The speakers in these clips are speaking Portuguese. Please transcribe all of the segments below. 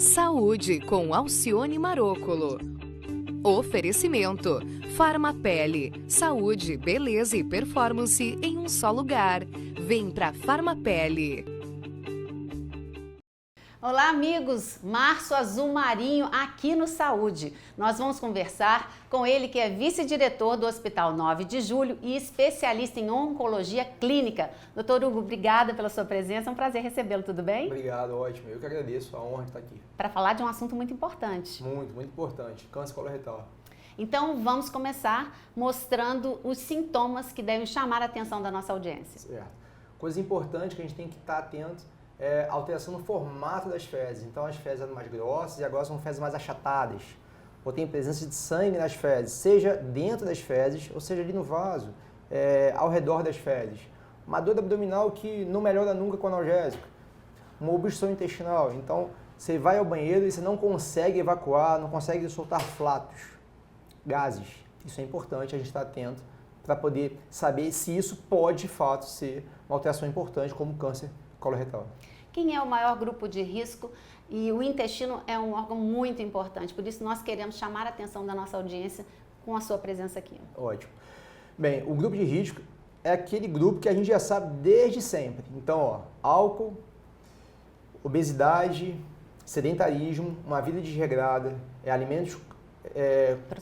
Saúde com Alcione Marocolo. Oferecimento: Farmapele. Saúde, beleza e performance em um só lugar. Vem pra Farmapele. Olá, amigos! Março Azul Marinho aqui no Saúde. Nós vamos conversar com ele, que é vice-diretor do Hospital 9 de Julho e especialista em oncologia clínica. Doutor Hugo, obrigada pela sua presença. É um prazer recebê-lo, tudo bem? Obrigado, ótimo. Eu que agradeço a honra de estar aqui. Para falar de um assunto muito importante. Muito importante. Câncer coloretal. Então, vamos começar mostrando os sintomas que devem chamar a atenção da nossa audiência. Certo. Coisa importante que a gente tem que estar atento é a alteração no formato das fezes. Então, as fezes eram mais grossas e agora são fezes mais achatadas. Ou tem presença de sangue nas fezes, seja dentro das fezes, ou seja ali no vaso, ao redor das fezes. Uma dor abdominal que não melhora nunca com analgésico. Uma obstrução intestinal. Então, você vai ao banheiro e você não consegue evacuar, não consegue soltar flatos, gases. Isso é importante a gente estar atento para poder saber se isso pode, de fato, ser uma alteração importante como câncer coloretal. Quem é o maior grupo de risco? E o intestino é um órgão muito importante, por isso nós queremos chamar a atenção da nossa audiência com a sua presença aqui. Ótimo. Bem, o grupo de risco é aquele grupo que a gente já sabe desde sempre. Então, álcool, obesidade, sedentarismo, uma vida desregrada, alimentos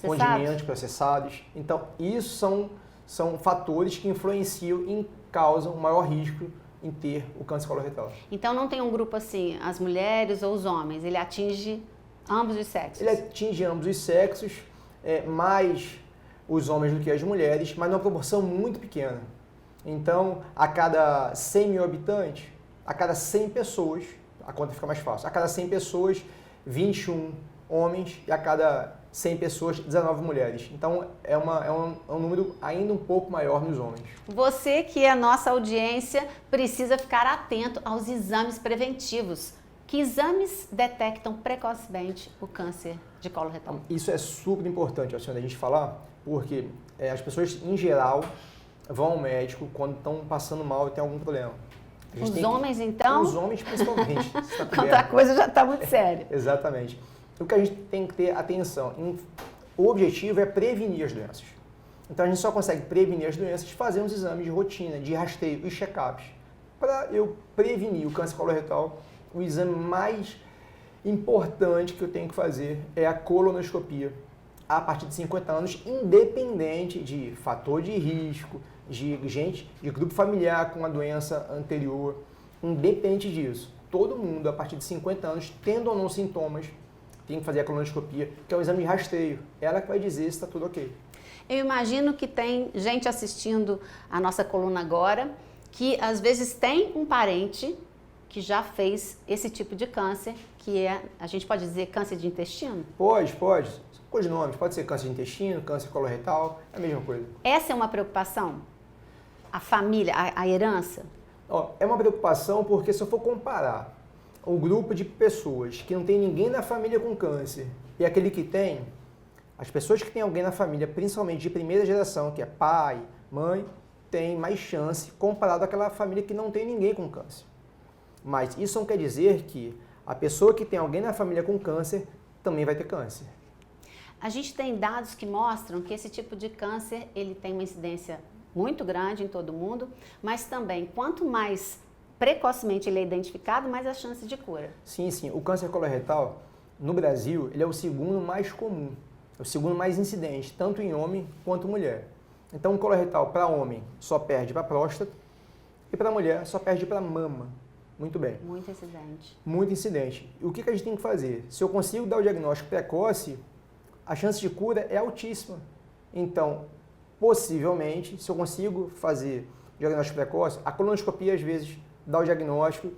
condimentos processados. Então, isso são fatores que influenciam e causam um maior risco em ter o câncer coloretal. Então não tem um grupo assim, as mulheres ou os homens, ele atinge ambos os sexos? Ele atinge ambos os sexos, mais os homens do que as mulheres, mas numa proporção muito pequena. Então, a cada 100 mil habitantes, a cada 100 pessoas, a conta fica mais fácil, a cada 100 pessoas, 21 homens e a cada 100 pessoas, 19 mulheres. Então, é um número ainda um pouco maior nos homens. Você, que é a nossa audiência, precisa ficar atento aos exames preventivos. Que exames detectam precocemente o câncer de colo retal? Isso é super importante, a gente falar, porque as pessoas, em geral, vão ao médico quando estão passando mal e tem algum problema. Os homens, então? Os homens, principalmente. Quando a coisa já está muito séria. Exatamente. O que a gente tem que ter atenção, o objetivo é prevenir as doenças. Então a gente só consegue prevenir as doenças fazendo os exames de rotina, de rastreio e check-ups. Para eu prevenir o câncer coloretal, o exame mais importante que eu tenho que fazer é a colonoscopia a partir de 50 anos, independente de fator de risco, de grupo familiar com a doença anterior, independente disso. Todo mundo, a partir de 50 anos, tendo ou não sintomas, tem que fazer a colonoscopia, que é um exame de rastreio. Ela que vai dizer se está tudo ok. Eu imagino que tem gente assistindo a nossa coluna agora, que às vezes tem um parente que já fez esse tipo de câncer, que a gente pode dizer câncer de intestino? Pode. São codinomes. Pode ser câncer de intestino, câncer coloretal, é a mesma coisa. Essa é uma preocupação? A família, a herança? É uma preocupação porque se eu for comparar um grupo de pessoas que não tem ninguém na família com câncer e aquele que tem, as pessoas que têm alguém na família, principalmente de primeira geração, que é pai, mãe, tem mais chance comparado àquela família que não tem ninguém com câncer. Mas isso não quer dizer que a pessoa que tem alguém na família com câncer também vai ter câncer. A gente tem dados que mostram que esse tipo de câncer ele tem uma incidência muito grande em todo mundo, mas também quanto mais precocemente ele é identificado, mais a chance de cura. Sim. O câncer coloretal, no Brasil, ele é o segundo mais comum, é o segundo mais incidente, tanto em homem quanto mulher. Então, o coloretal para homem só perde para próstata e para mulher só perde para mama. Muito bem. Muito incidente. Muito incidente. E o que a gente tem que fazer? Se eu consigo dar o diagnóstico precoce, a chance de cura é altíssima. Então, possivelmente, se eu consigo fazer o diagnóstico precoce, a colonoscopia, às vezes, dá o diagnóstico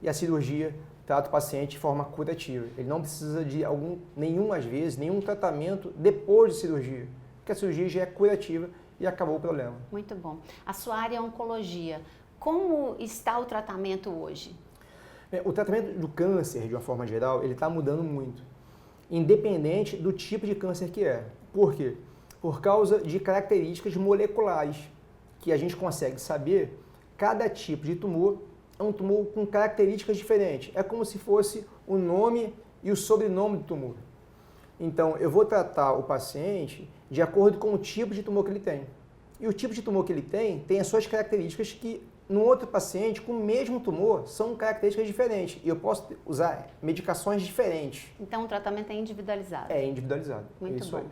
e a cirurgia trata o paciente de forma curativa. Ele não precisa de nenhum tratamento depois de cirurgia, porque a cirurgia já é curativa e acabou o problema. Muito bom. A sua área é oncologia. Como está o tratamento hoje? O tratamento do câncer, de uma forma geral, ele está mudando muito, independente do tipo de câncer que é. Por quê? Por causa de características moleculares, que a gente consegue saber cada tipo de tumor é um tumor com características diferentes. É como se fosse o nome e o sobrenome do tumor. Então, eu vou tratar o paciente de acordo com o tipo de tumor que ele tem. E o tipo de tumor que ele tem as suas características que, no outro paciente, com o mesmo tumor, são características diferentes. E eu posso usar medicações diferentes. Então, o tratamento é individualizado. É individualizado. Muito isso bom. Aí.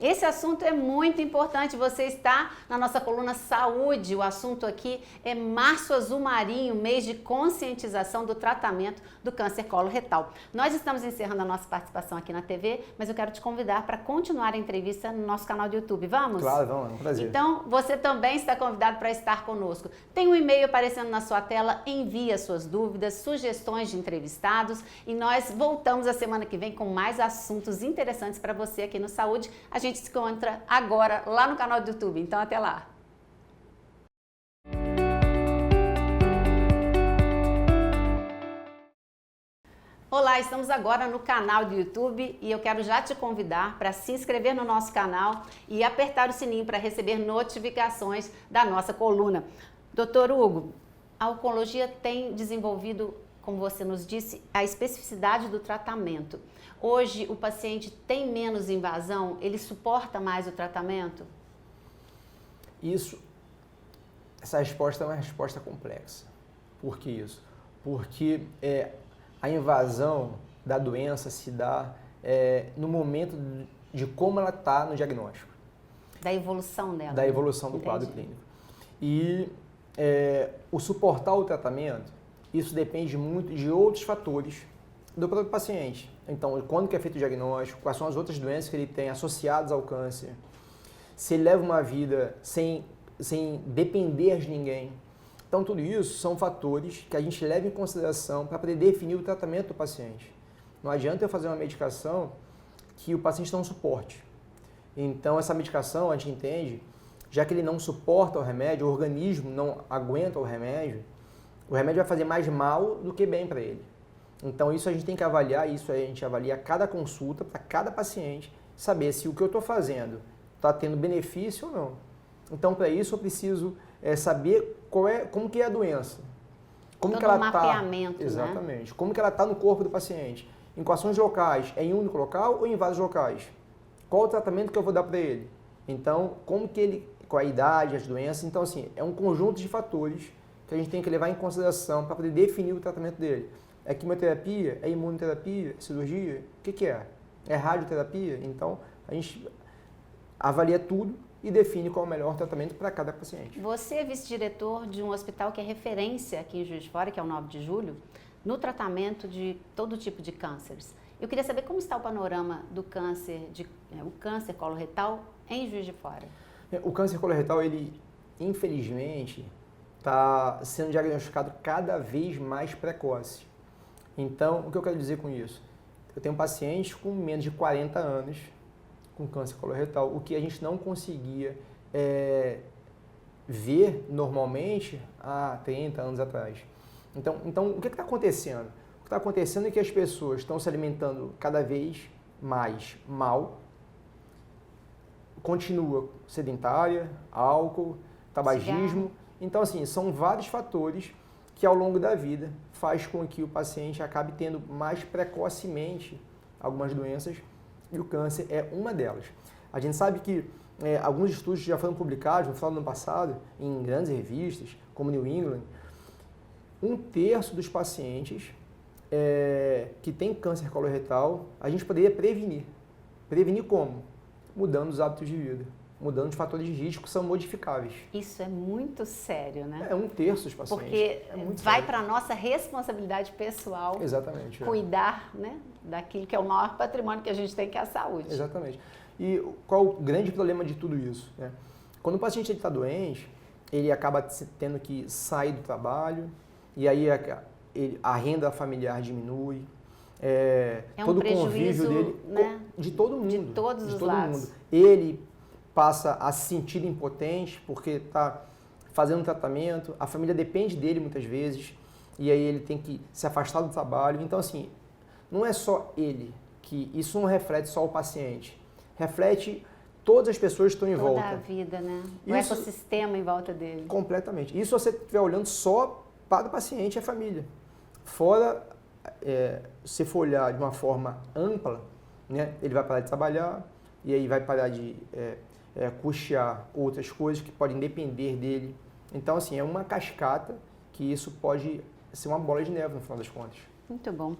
Esse assunto é muito importante, você está na nossa coluna Saúde. O assunto aqui é Março Azul Marinho, mês de conscientização do tratamento do câncer coloretal. Nós estamos encerrando a nossa participação aqui na TV, mas eu quero te convidar para continuar a entrevista no nosso canal do YouTube. Vamos? Claro, vamos, é um prazer. Então, você também está convidado para estar conosco. Tem um e-mail aparecendo na sua tela, envie as suas dúvidas, sugestões de entrevistados e nós voltamos a semana que vem com mais assuntos interessantes para você aqui no Saúde. A gente se encontra agora lá no canal do YouTube, então até lá. Olá, estamos agora no canal do YouTube e eu quero já te convidar para se inscrever no nosso canal e apertar o sininho para receber notificações da nossa coluna. Doutor Hugo, a oncologia tem desenvolvido, como você nos disse, a especificidade do tratamento. Hoje o paciente tem menos invasão, ele suporta mais o tratamento? Essa resposta é uma resposta complexa. Por que isso? Porque a invasão da doença se dá no momento de como ela está no diagnóstico. Da evolução dela. Da evolução do quadro clínico. E o suportar o tratamento, isso depende muito de outros fatores do próprio paciente. Então, quando que é feito o diagnóstico, quais são as outras doenças que ele tem associadas ao câncer, se ele leva uma vida sem depender de ninguém. Então, tudo isso são fatores que a gente leva em consideração para poder definir o tratamento do paciente. Não adianta eu fazer uma medicação que o paciente não suporte. Então, essa medicação, a gente entende, já que ele não suporta o remédio, o organismo não aguenta o remédio vai fazer mais mal do que bem para ele. Então, isso a gente tem que avaliar, isso a gente avalia cada consulta para cada paciente, saber se o que eu estou fazendo está tendo benefício ou não. Então, para isso, eu preciso saber como que é a doença. Como que ela está. Mapeamento, exatamente. Né? Como que ela está no corpo do paciente. Em quais locais? É em um único local ou em vários locais? Qual o tratamento que eu vou dar para ele? Então, qual a idade, as doenças. Então, assim, é um conjunto de fatores que a gente tem que levar em consideração para poder definir o tratamento dele. É quimioterapia? É imunoterapia? Cirurgia? O que é? É radioterapia? Então, a gente avalia tudo e define qual é o melhor tratamento para cada paciente. Você é vice-diretor de um hospital que é referência aqui em Juiz de Fora, que é o 9 de Julho, no tratamento de todo tipo de cânceres. Eu queria saber como está o panorama do câncer, o câncer coloretal em Juiz de Fora. O câncer coloretal, ele, infelizmente, está sendo diagnosticado cada vez mais precoce. Então, o que eu quero dizer com isso? Eu tenho pacientes com menos de 40 anos com câncer coloretal, o que a gente não conseguia ver normalmente há 30 anos atrás. Então o que está acontecendo? O que está acontecendo é que as pessoas estão se alimentando cada vez mais mal, continua sedentária, álcool, tabagismo. Cigarro. Então, assim, são vários fatores que ao longo da vida faz com que o paciente acabe tendo mais precocemente algumas doenças e o câncer é uma delas. A gente sabe que alguns estudos já foram publicados no final do ano passado em grandes revistas, como New England, 1/3 dos pacientes que têm câncer coloretal, a gente poderia prevenir. Prevenir como? Mudando os hábitos de vida. Mudando os fatores de risco que são modificáveis. Isso é muito sério, né? É 1/3 dos pacientes. Porque vai para a nossa responsabilidade pessoal. Exatamente. Cuidar, né, daquilo que é o maior patrimônio que a gente tem, que é a saúde. Exatamente. E qual o grande problema de tudo isso? Né? Quando o paciente está doente, ele acaba tendo que sair do trabalho, e aí a renda familiar diminui, todo o convívio dele, né? De todo mundo. De todos os lados. Ele passa a se sentir impotente porque está fazendo um tratamento, a família depende dele muitas vezes, e aí ele tem que se afastar do trabalho. Então, assim, não é só ele, que isso não reflete só o paciente, reflete todas as pessoas que estão em volta. Toda a vida, né? O ecossistema em volta dele. Completamente. Isso se você estiver olhando só para o paciente e a família. Fora se for olhar de uma forma ampla, né, ele vai parar de trabalhar e aí vai parar de custear outras coisas que podem depender dele. Então, assim, é uma cascata que isso pode ser uma bola de neve no final das contas. Muito bom.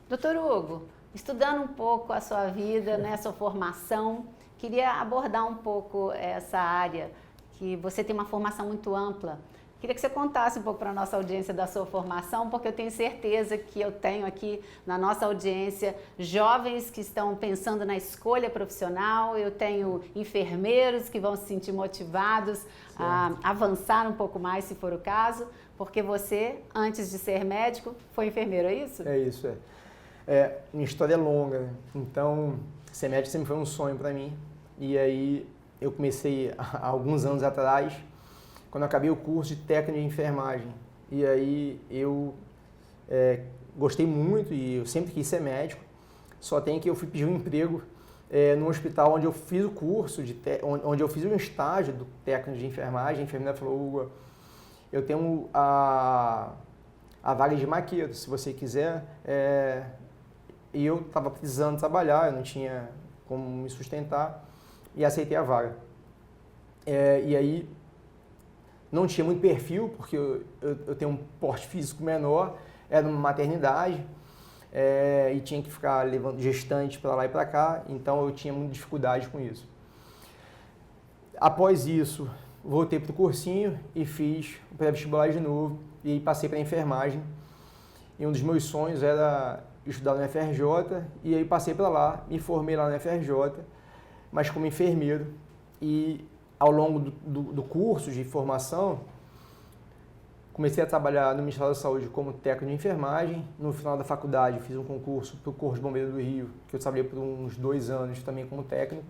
Doutor Hugo, estudando um pouco a sua vida, né, a sua formação, queria abordar um pouco essa área, que você tem uma formação muito ampla. Queria que você contasse um pouco para a nossa audiência da sua formação, porque eu tenho certeza que eu tenho aqui na nossa audiência jovens que estão pensando na escolha profissional, eu tenho enfermeiros que vão se sentir motivados a avançar um pouco mais, se for o caso, porque você, antes de ser médico, foi enfermeiro, é isso? É isso, minha história é longa, né? Então ser médico sempre foi um sonho para mim. E aí eu comecei há alguns anos atrás, quando eu acabei o curso de técnico de enfermagem. E aí eu gostei muito e eu sempre quis ser médico, só tem que eu fui pedir um emprego no hospital onde eu fiz o curso, onde eu fiz um estágio do técnico de enfermagem. A enfermeira falou: Hugo, eu tenho a vaga de maqueiro, se você quiser. E eu estava precisando trabalhar, eu não tinha como me sustentar e aceitei a vaga. E aí não tinha muito perfil, porque eu tenho um porte físico menor, era uma maternidade e tinha que ficar levando gestante para lá e para cá, então eu tinha muita dificuldade com isso. Após isso, voltei para o cursinho e fiz o pré-vestibular de novo e passei para a enfermagem. E um dos meus sonhos era estudar no FRJ e aí passei para lá, me formei lá no FRJ, mas como enfermeiro. E ao longo do curso de formação, comecei a trabalhar no Ministério da Saúde como técnico de enfermagem. No final da faculdade, fiz um concurso para o Corpo de Bombeiros do Rio, que eu trabalhei por uns 2 anos também como técnico.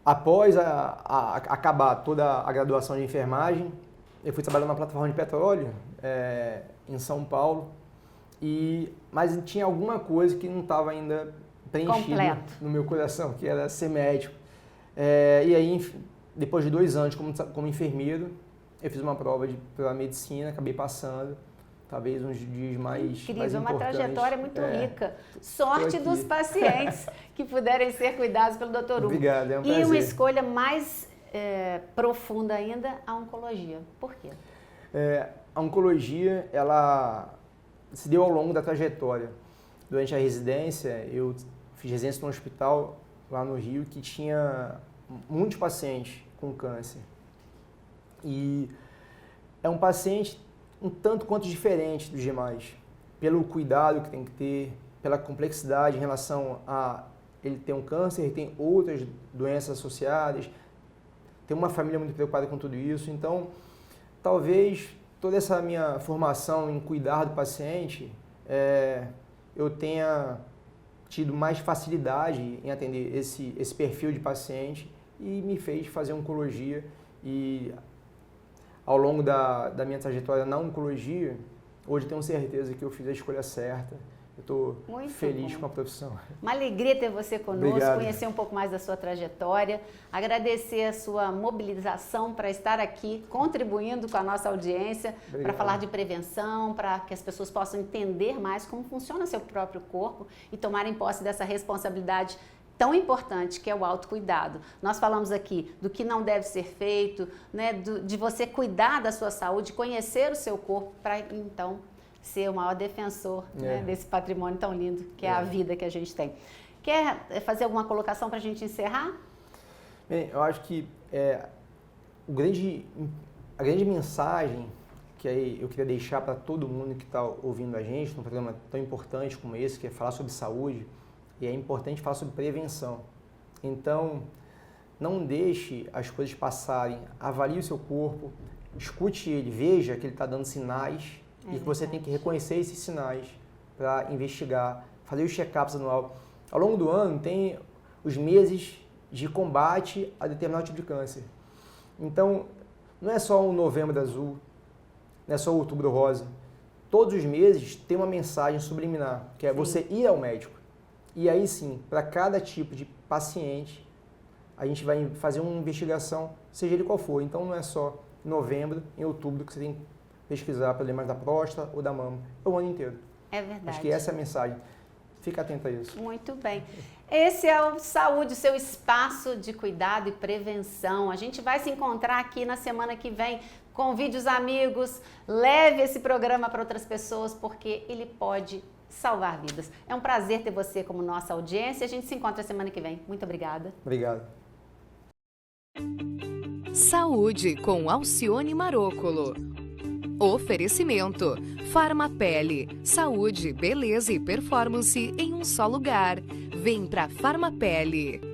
Após acabar toda a graduação de enfermagem, eu fui trabalhar na plataforma de petróleo em São Paulo, mas tinha alguma coisa que não estava ainda preenchida no meu coração, que era ser médico. E aí, depois de 2 anos como enfermeiro, eu fiz uma prova pela medicina, acabei passando, talvez uns dias mais importantes. Uma trajetória muito rica. Sorte dos pacientes que puderem ser cuidados pelo Dr. Hugo. Obrigado, é um prazer. E uma escolha mais profunda ainda, a oncologia. Por quê? A oncologia, ela se deu ao longo da trajetória. Durante a residência, eu fiz residência num hospital lá no Rio que tinha muitos pacientes com câncer. E é um paciente um tanto quanto diferente dos demais, pelo cuidado que tem que ter, pela complexidade em relação a ele ter um câncer, ele tem outras doenças associadas, tem uma família muito preocupada com tudo isso. Então, talvez toda essa minha formação em cuidar do paciente, eu tenha tido mais facilidade em atender esse perfil de paciente e me fez fazer oncologia. E ao longo da minha trajetória na oncologia, hoje eu tenho certeza que eu fiz a escolha certa. Eu estou feliz com a profissão. Uma alegria ter você conosco, Obrigado. Conhecer um pouco mais da sua trajetória, agradecer a sua mobilização para estar aqui contribuindo com a nossa audiência, para falar de prevenção, para que as pessoas possam entender mais como funciona seu próprio corpo e tomarem posse dessa responsabilidade tão importante que é o autocuidado. Nós falamos aqui do que não deve ser feito, né, de você cuidar da sua saúde, conhecer o seu corpo para então ser o maior defensor né, desse patrimônio tão lindo que é a vida que a gente tem. Quer fazer alguma colocação para a gente encerrar? Bem, eu acho que a grande mensagem que eu queria deixar para todo mundo que está ouvindo a gente num programa tão importante como esse, que é falar sobre saúde, e é importante falar sobre prevenção. Então, não deixe as coisas passarem, avalie o seu corpo, escute ele, veja que ele está dando sinais e que você tem que reconhecer esses sinais para investigar, fazer os check-ups anual. Ao longo do ano tem os meses de combate a determinado tipo de câncer. Então, não é só o Novembro Azul, não é só o Outubro Rosa. Todos os meses tem uma mensagem subliminar, que é você ir ao médico. E aí sim, para cada tipo de paciente, a gente vai fazer uma investigação, seja ele qual for. Então não é só em novembro, em outubro que você tem que pesquisar problemas da próstata ou da mama. É o ano inteiro. É verdade. Acho que essa é a mensagem. Fica atento a isso. Muito bem. Esse é o Saúde, o seu espaço de cuidado e prevenção. A gente vai se encontrar aqui na semana que vem. Convide os amigos, leve esse programa para outras pessoas, porque ele pode salvar vidas. É um prazer ter você como nossa audiência. A gente se encontra semana que vem. Muito obrigada. Obrigado. Saúde com Alcione Marocolo. Oferecimento: Farmapele, saúde, beleza e performance em um só lugar. Vem pra Farmapele.